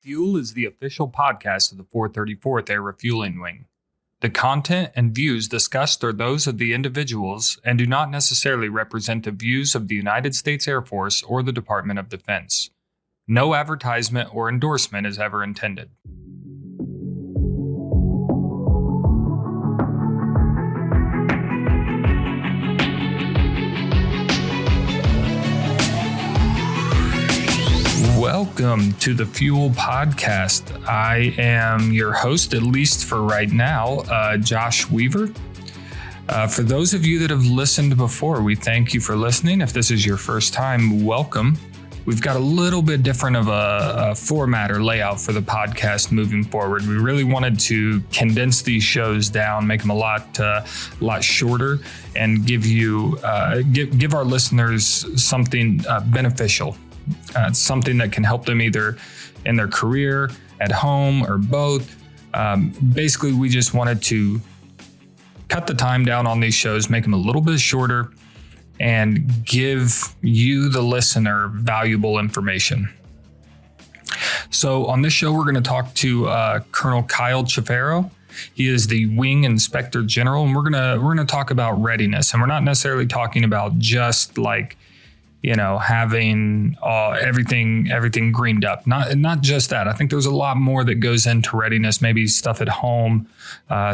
Fuel is the official podcast of the 434th Air Refueling Wing. The content and views discussed are those of the individuals and do not necessarily represent the views of the United States Air Force or the Department of Defense. No advertisement or endorsement is ever intended. Welcome to the Fuel Podcast. I am your host, at least for right now, Josh Weaver. For those of you that have listened before, we thank you for listening. If this is your first time, welcome. We've got a little bit different of a format or layout for the podcast moving forward. We really wanted to condense these shows down, make them a lot shorter, and give our listeners something beneficial. Something that can help them either in their career, at home, or both. Basically, we just wanted to cut the time down on these shows, make them a little bit shorter, and give you, the listener, valuable information. So on this show, we're going to talk to Colonel Cioffero. He is the Wing Inspector General, and we're gonna talk about readiness. And we're not necessarily talking about just like, having everything greened up. Not just that. I think there's a lot more that goes into readiness, maybe stuff at home,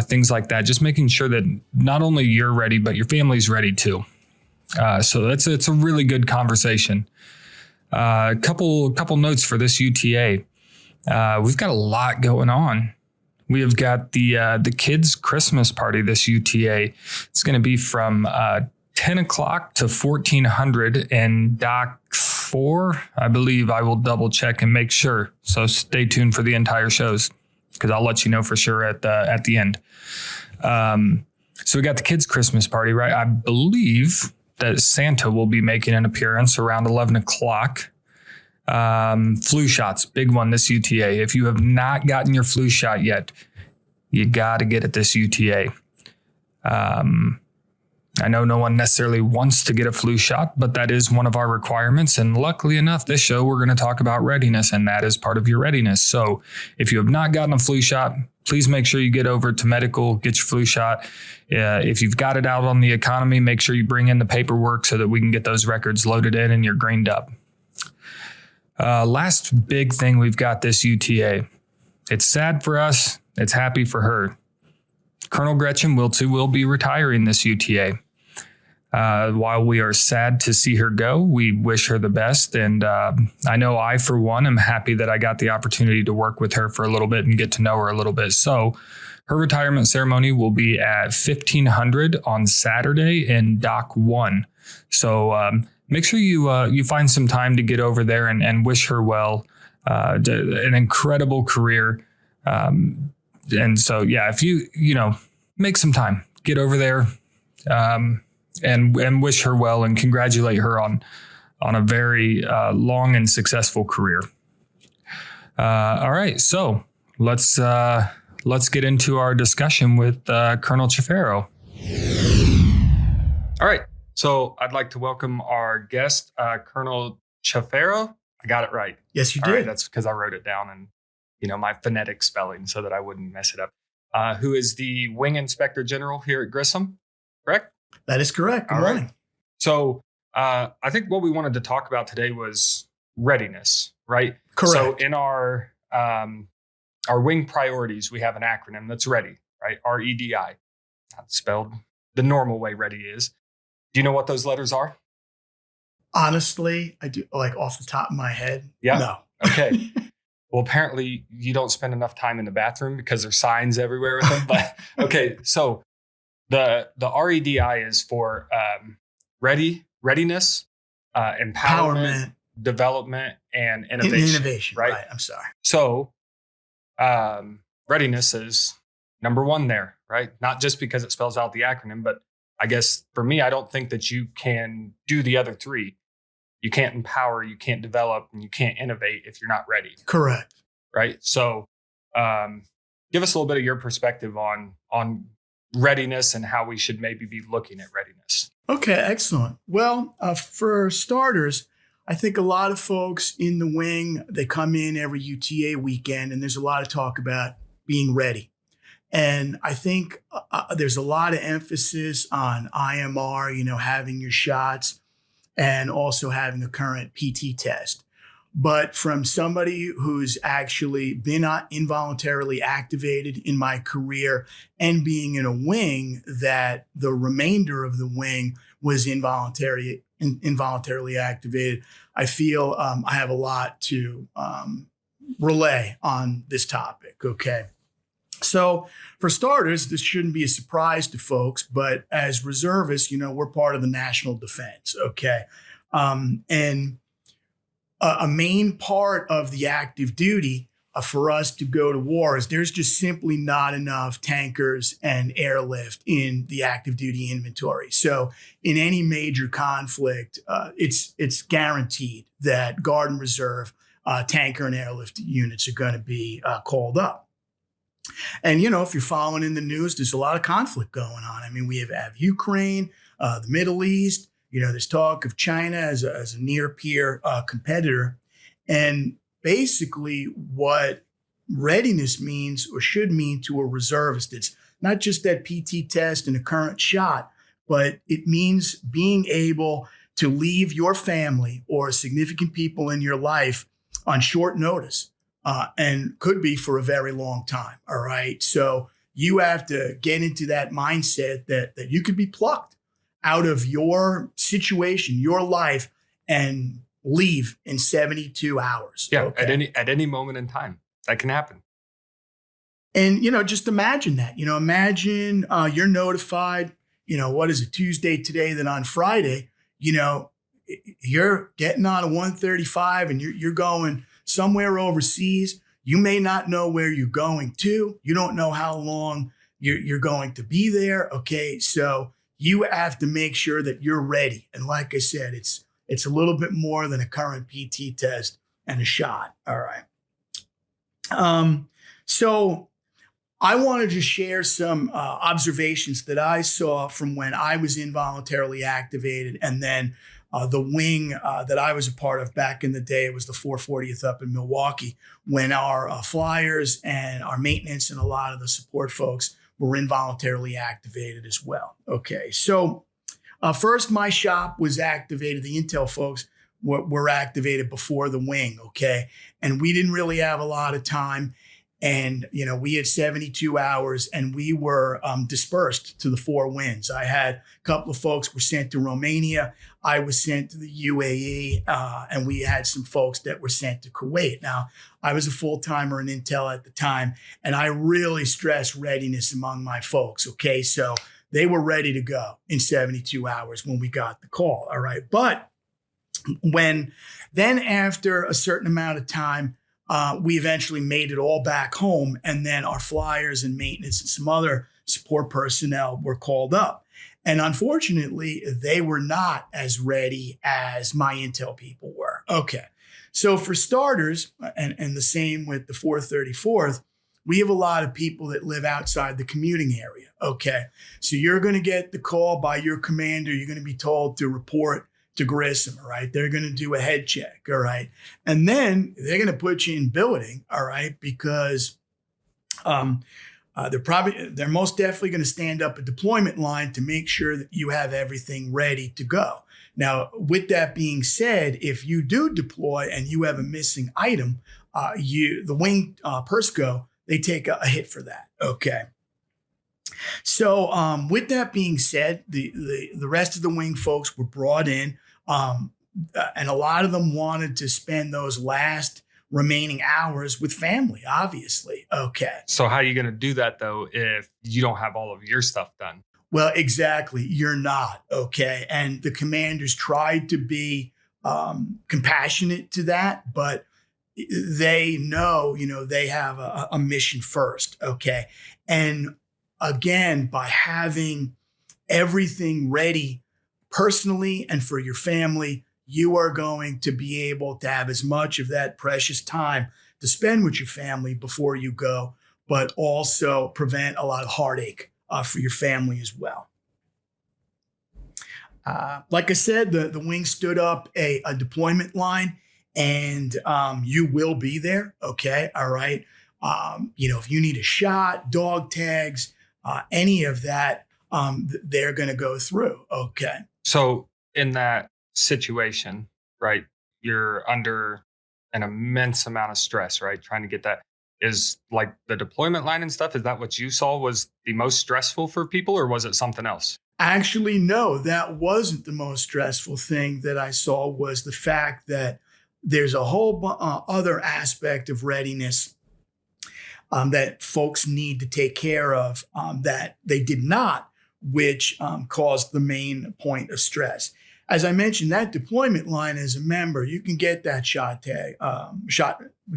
things like that. Just making sure that not only you're ready, but your family's ready too. So it's a really good conversation. A couple notes for this UTA. We've got a lot going on. We have got the kids' Christmas party this UTA. It's going to be from 10 o'clock to 1400 in Dock 4. I believe. I will double check and make sure. So stay tuned for the entire shows because I'll let you know for sure at the end. So we got the kids' Christmas party, right? I believe that Santa will be making an appearance around 11 o'clock. Flu shots, big one this UTA. If you have not gotten your flu shot yet, you got to get it this UTA. I know no one necessarily wants to get a flu shot, but that is one of our requirements. And luckily enough, this show, we're going to talk about readiness, and that is part of your readiness. So if you have not gotten a flu shot, please make sure you get over to medical, get your flu shot. If you've got it out on the economy, make sure you bring in the paperwork so that we can get those records loaded in and you're greened up. Last big thing we've got this UTA. It's sad for us. It's happy for her. Colonel Gretchen will be retiring this UTA. While we are sad to see her go, we wish her the best. And I know I, for one, am happy that I got the opportunity to work with her for a little bit and get to know her a little bit. So her retirement ceremony will be at 1500 on Saturday in Dock 1. So make sure you find some time to get over there and wish her well. An incredible career. And so, yeah, if you make some time, get over there, and wish her well and congratulate her on a very long and successful career. All right, so let's get into our discussion with Colonel Cioffero. All right, so I'd like to welcome our guest, Colonel Cioffero. I got it right. Yes, you did. All right, that's because I wrote it down and my phonetic spelling so that I wouldn't mess it up. Who is the Wing Inspector General here at Grissom, correct? That is correct. Good morning. Right. So I think what we wanted to talk about today was readiness, right? Correct. So in our wing priorities, we have an acronym that's READY, right? REDI. Not spelled the normal way READY is. Do you know what those letters are? Honestly, I do, like off the top of my head. Yeah. No. Okay. Well, apparently you don't spend enough time in the bathroom because there's signs everywhere with them. But okay, so the REDI is for readiness, empowerment, development, and innovation. Right? I'm sorry. So readiness is number one there, right? Not just because it spells out the acronym, but I guess for me, I don't think that you can do the other three. You can't empower, you can't develop, and you can't innovate if you're not ready. Correct. Right. So give us a little bit of your perspective on readiness and how we should maybe be looking at readiness. Okay, excellent. Well, for starters, I think a lot of folks in the wing, they come in every UTA weekend, and there's a lot of talk about being ready. And I think there's a lot of emphasis on IMR, having your shots and also having a current PT test. But from somebody who's actually been involuntarily activated in my career and being in a wing that the remainder of the wing was involuntarily activated, I feel I have a lot to relay on this topic. Okay. So for starters, this shouldn't be a surprise to folks, but as reservists, we're part of the national defense. Okay. And a main part of the active duty for us to go to war is there's just simply not enough tankers and airlift in the active duty inventory. So in any major conflict, it's guaranteed that Guard and Reserve tanker and airlift units are going to be called up. And, if you're following in the news, there's a lot of conflict going on. I mean, we have Ukraine, the Middle East. There's talk of China as a near peer competitor. And basically what readiness means or should mean to a reservist, it's not just that PT test and a current shot, but it means being able to leave your family or significant people in your life on short notice. And could be for a very long time. All right. So you have to get into that mindset that you could be plucked out of your situation, your life, and leave in 72 hours. Yeah. Okay? At any moment in time, that can happen. And, just imagine that, imagine you're notified, what is it, Tuesday today, then on Friday, you're getting on a 135 and you're going somewhere overseas. You may not know where you're going to. You don't know how long you're going to be there. Okay. So you have to make sure that you're ready. And like I said, it's a little bit more than a current PT test and a shot. All right. So I wanted to share some observations that I saw from when I was involuntarily activated, and then the wing that I was a part of back in the day. It was the 440th up in Milwaukee, when our flyers and our maintenance and a lot of the support folks were involuntarily activated as well. Okay, so first my shop was activated. The intel folks were activated before the wing. Okay, and we didn't really have a lot of time. And, we had 72 hours and we were dispersed to the four winds. I had a couple of folks were sent to Romania. I was sent to the UAE, and we had some folks that were sent to Kuwait. Now, I was a full-timer in Intel at the time, and I really stressed readiness among my folks. Okay, so they were ready to go in 72 hours when we got the call. All right. But then after a certain amount of time, we eventually made it all back home, and then our flyers and maintenance and some other support personnel were called up. And unfortunately, they were not as ready as my intel people were. Okay. So for starters, and the same with the 434th, we have a lot of people that live outside the commuting area. Okay. So you're going to get the call by your commander. You're going to be told to report to Grissom, all right? They're going to do a head check, all right? And then they're going to put you in billeting, all right? Because they're most definitely going to stand up a deployment line to make sure that you have everything ready to go. Now, with that being said, if you do deploy and you have a missing item, the wing PERSCO, they take a hit for that, okay? So with that being said, the rest of the wing folks were brought in, and a lot of them wanted to spend those last remaining hours with family, obviously. Okay. So how are you going to do that, though, if you don't have all of your stuff done? Well, exactly. You're not. Okay. And the commanders tried to be compassionate to that, but they know, they have a mission first. Okay. And again, by having everything ready personally and for your family, you are going to be able to have as much of that precious time to spend with your family before you go, but also prevent a lot of heartache for your family as well. Like I said, the wing stood up a deployment line, and you will be there. Okay, all right. If you need a shot, dog tags, any of that, they're going to go through. Okay. So in that situation, right, you're under an immense amount of stress, right? Trying to get that is like the deployment line and stuff. Is that what you saw was the most stressful for people, or was it something else? Actually, no, that wasn't the most stressful thing that I saw. Was the fact that there's a whole other aspect of readiness that folks need to take care of that they did not, which caused the main point of stress. As I mentioned, that deployment line as a member, you can get that shot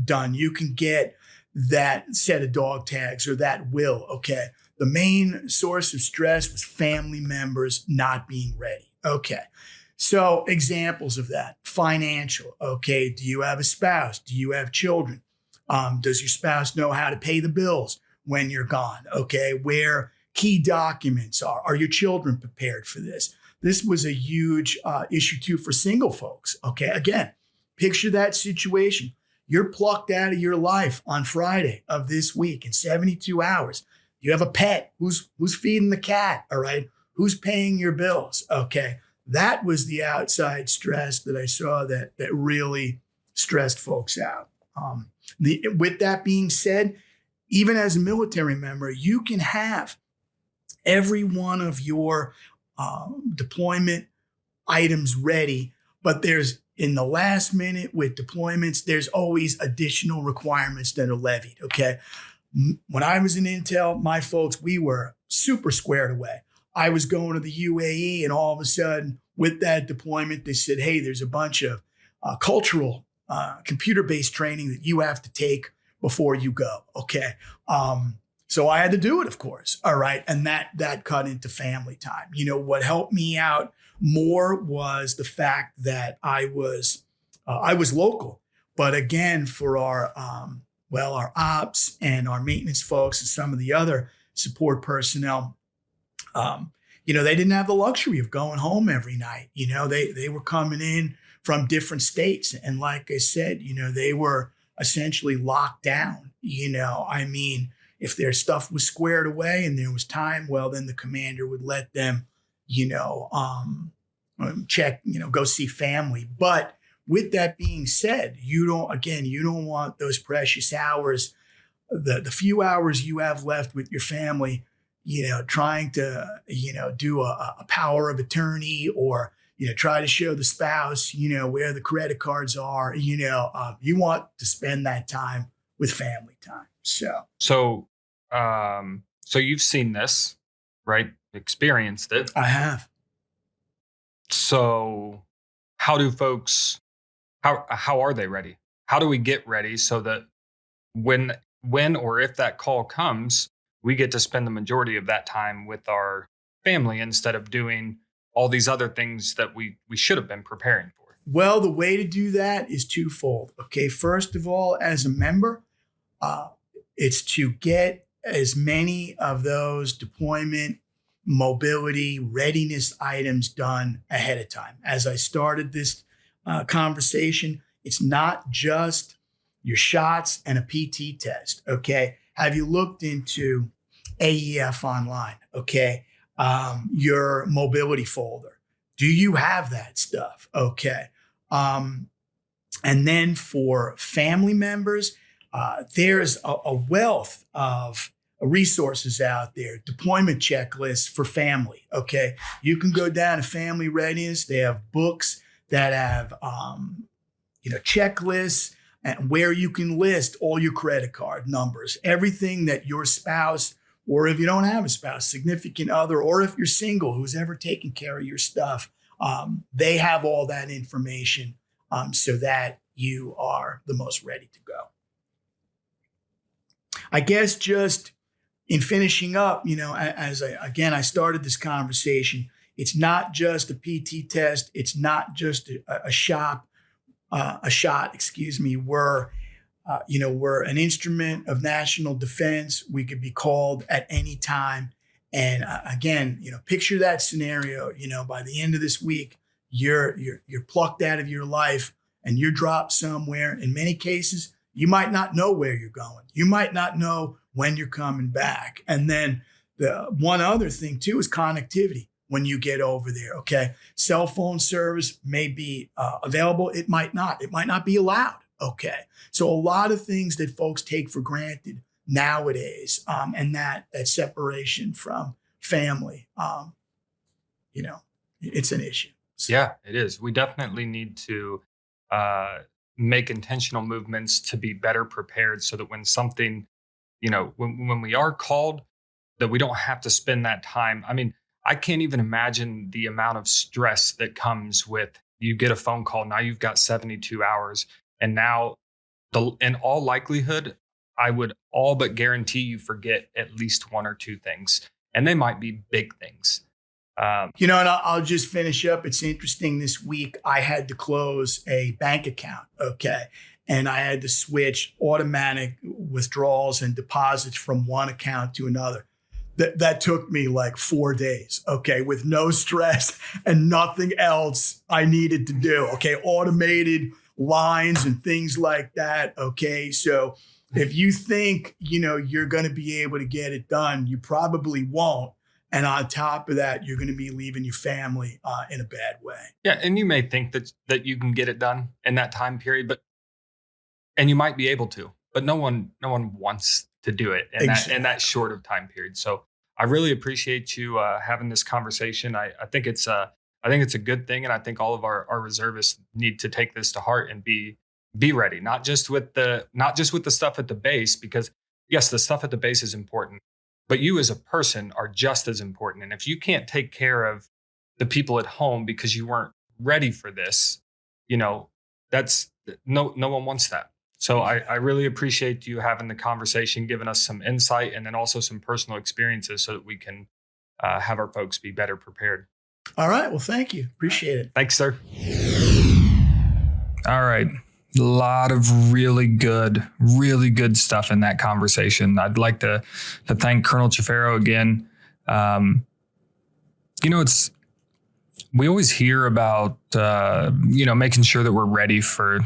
done. You can get that set of dog tags or that will. Okay. The main source of stress was family members not being ready. Okay. So examples of that: financial. Okay. Do you have a spouse? Do you have children? Does your spouse know how to pay the bills when you're gone? Okay. Where key documents are. Are your children prepared for this? This was a huge issue too for single folks. Okay. Again, picture that situation. You're plucked out of your life on Friday of this week in 72 hours. You have a pet. Who's feeding the cat? All right. Who's paying your bills? Okay. That was the outside stress that I saw that really stressed folks out. With that being said, even as a military member, you can have every one of your deployment items ready, but there's in the last minute with deployments, there's always additional requirements that are levied. Okay. When I was in Intel, my folks, we were super squared away. I was going to the UAE, and all of a sudden with that deployment, they said, hey, there's a bunch of cultural computer-based training that you have to take before you go. Okay. So I had to do it, of course. All right. And that cut into family time. What helped me out more was the fact that I was local, but again, for our ops and our maintenance folks and some of the other support personnel, they didn't have the luxury of going home every night. They were coming in from different states. And like I said, they were essentially locked down. If their stuff was squared away and there was time, well, then the commander would let them, check, go see family. But with that being said, you don't want those precious hours, the few hours you have left with your family, trying to, do a power of attorney or, try to show the spouse, where the credit cards are, you want to spend that time with family time. So you've seen this, right? Experienced it. I have. So how do folks, how are they ready? How do we get ready so that when or if that call comes, we get to spend the majority of that time with our family instead of doing all these other things that we should have been preparing for? Well, the way to do that is twofold. Okay. First of all, as a member, it's to get as many of those deployment, mobility, readiness items done ahead of time. As I started this conversation, it's not just your shots and a PT test. Okay. Have you looked into AEF online? Okay. Your mobility folder. Do you have that stuff? Okay. And then for family members, there's a wealth of resources out there, deployment checklists for family. Okay. You can go down to Family Readiness. They have books that have, checklists and where you can list all your credit card numbers, everything that your spouse, or if you don't have a spouse, significant other, or if you're single, who's ever taken care of your stuff, they have all that information so that you are the most ready to go. I guess just in finishing up, as I started this conversation, it's not just a PT test. It's not just a shot. We're an instrument of national defense. We could be called at any time, And again, picture that scenario. By the end of this week, you're plucked out of your life and you're dropped somewhere. In many cases, you might not know where you're going. You might not know when you're coming back. And then the one other thing too is connectivity when you get over there. Okay, cell phone service may be available. It might not. It might not be allowed. Okay, so a lot of things that folks take for granted nowadays, and that separation from family, it's an issue. So. Yeah, it is. We definitely need to make intentional movements to be better prepared so that when something, when we are called, that we don't have to spend that time. I mean, I can't even imagine the amount of stress that comes with you get a phone call. Now you've got 72 hours. And now in all likelihood, I would all but guarantee you forget at least one or two things. And they might be big things. And I'll just finish up. It's interesting. This week, I had to close a bank account. Okay. And I had to switch automatic withdrawals and deposits from one account to another. That took me like 4 days. Okay. With no stress and nothing else I needed to do. Okay. Automated lines and things like that. Okay. So if you think, you're going to be able to get it done, you probably won't. And on top of that, you're going to be leaving your family in a bad way. Yeah. And you may think that you can get it done in that time period, and you might be able to, but no one wants to do it in that short of time period. So I really appreciate you having this conversation. I think it's a good thing. And I think all of our reservists need to take this to heart and be ready, not just with the stuff at the base, because yes, the stuff at the base is important, but you as a person are just as important. And if you can't take care of the people at home because you weren't ready for this, that's no one wants that. So I really appreciate you having the conversation, giving us some insight and then also some personal experiences so that we can have our folks be better prepared. All right. Well, thank you. Appreciate it. Thanks, sir. All right. A lot of really good stuff in that conversation. I'd like to thank Colonel Cioffero again. We always hear about, making sure that we're ready for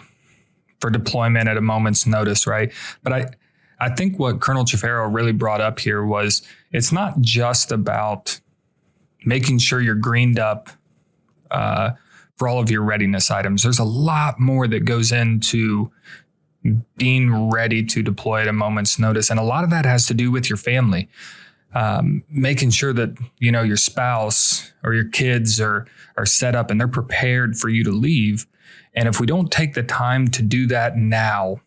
deployment at a moment's notice, right? But I think what Colonel Cioffero really brought up here was it's not just about making sure you're greened up for all of your readiness items. There's a lot more that goes into being ready to deploy at a moment's notice. And a lot of that has to do with your family. Making sure that, your spouse or your kids are set up and they're prepared for you to leave. And if we don't take the time to do that now,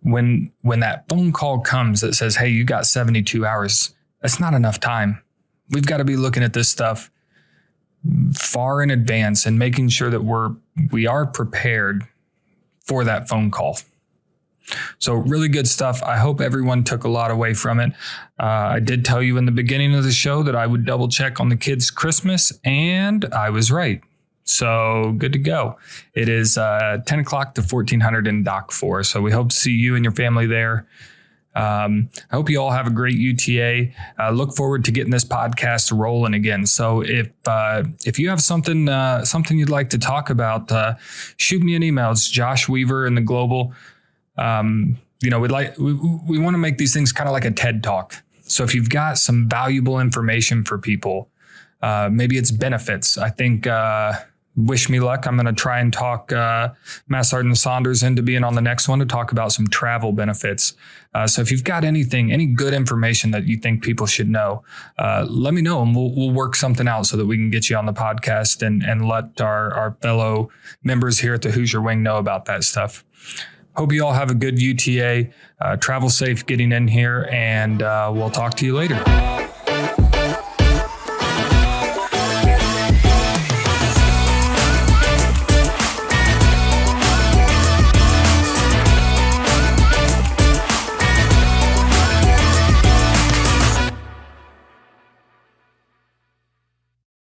when that phone call comes that says, hey, you got 72 hours, that's not enough time. We've got to be looking at this stuff far in advance and making sure that we are prepared for that phone call. So really good stuff. I hope everyone took a lot away from it. I did tell you in the beginning of the show that I would double check on the kids' Christmas, and I was right. So good to go. It is 10 o'clock to 1400 in Dock 4. So we hope to see you and your family there. I hope you all have a great UTA. Look forward to getting this podcast rolling again. So if you have something you'd like to talk about, shoot me an email. It's Josh Weaver in the Global. We want to make these things kind of like a TED Talk. So if you've got some valuable information for people, maybe it's benefits. I think, wish me luck. I'm going to try and talk Master Sergeant Saunders into being on the next one to talk about some travel benefits. So if you've got any good information that you think people should know, let me know and we'll work something out so that we can get you on the podcast and let our fellow members here at the Hoosier Wing know about that stuff. Hope you all have a good UTA. Travel safe getting in here, and we'll talk to you later.